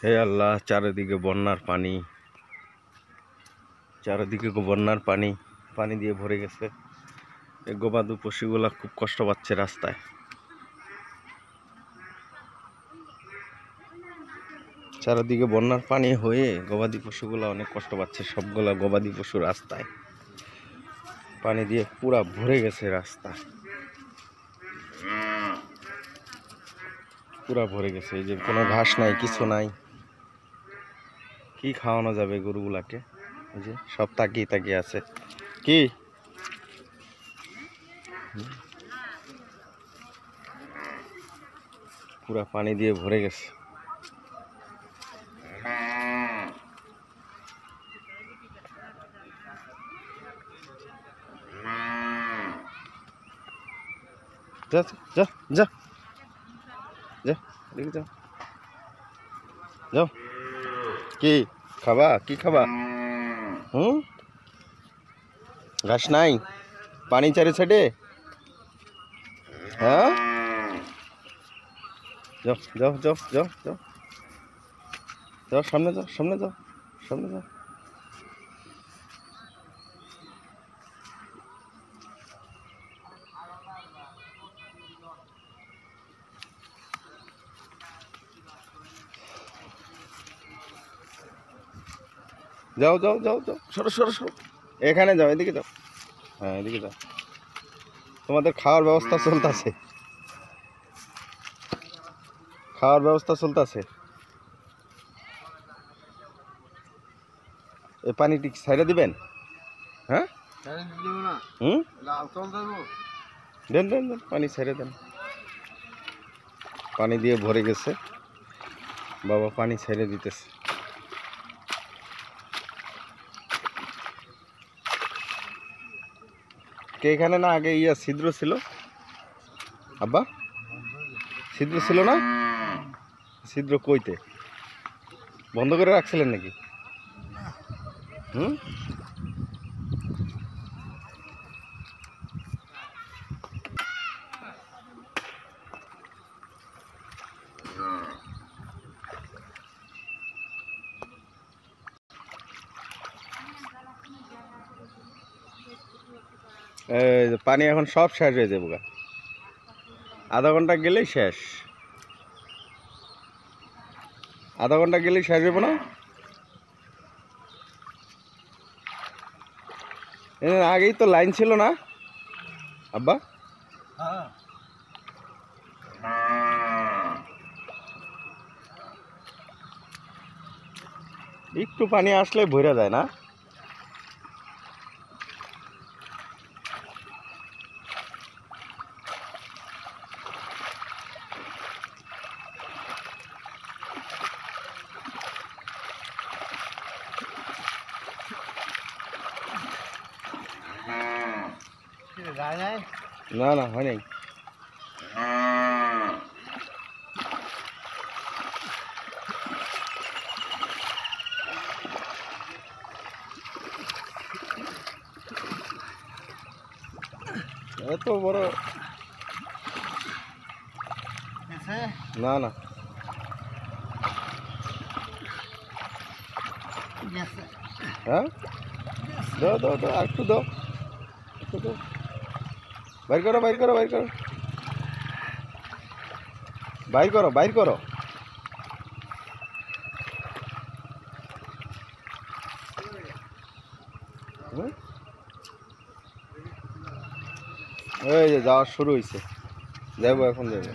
হে আল্লাহ, চারিদিকে বন্যার পানি, চারিদিকে বন্যার পানি, পানি দিয়ে ভরে গেছে। এই গবাদি পশুগুলা খুব কষ্ট পাচ্ছে রাস্তায়। চারিদিকে বন্যার পানি হয়ে গবাদি পশুগুলা অনেক কষ্ট পাচ্ছে। সবগুলা গবাদি পশু রাস্তায় পানি দিয়ে পুরা ভরে গেছে। রাস্তা পুরা ভরে গেছে। এই যে কোনো ঘাস নাই, কিছু নাই। কি খাওয়ানো যাবে গরুগুলাকে? এই যে সব তাকিয়ে তাকিয়ে আছে। কি পুরা পানি দিয়ে ভরে গেছে। যা যা যা যা, দেখে যাও যাও। কি খাবা? কি খাবা? ঘাস নাই, পানি চারি সাইডে। হ্যাঁ, যাও যাও যাও যাও যাও যাও, সামনে যাও, সামনে যাও, সামনে যাও। যাও যাও যাও যাও, সরো সরো সরো, এখানে যাও, এদিকে যাও। হ্যাঁ, এদিকে যাও। তোমাদের খাওয়ার ব্যবস্থা চলতেছে, খাওয়ার ব্যবস্থা চলতেছে। এই পানিটি ছাইড়ে দিবেন? হ্যাঁ, দেন দেন দেন, পানি ছেড়ে দেন। পানি দিয়ে ভরে গেছে, বাবা পানি ছেড়ে দিতেছে। কে এখানে না আগে ছিদ্র ছিল? আব্বা, ছিদ্র ছিল না? ছিদ্র কইতে বন্ধ করে রাখছিলেন নাকি? এই পানি এখন সব শেষ হয়ে যাবো, আধা ঘন্টা গেলেই শেষ, আধা ঘন্টা গেলেই শেষ হইব না? আগেই তো লাইন ছিল না আব্বা? একটু পানি আসলে ভরে যায় না? না না, হয় নাই। এত বড় না না, হ্যাঁ, দাও দাও দাও, একটু দাও, একটু দাও। বাইর করো, বাইর করো, বাইর করো, বাইর করো, বাইর করো। এই যে যাওয়া শুরু হয়েছে, যাবো এখন, যাবো।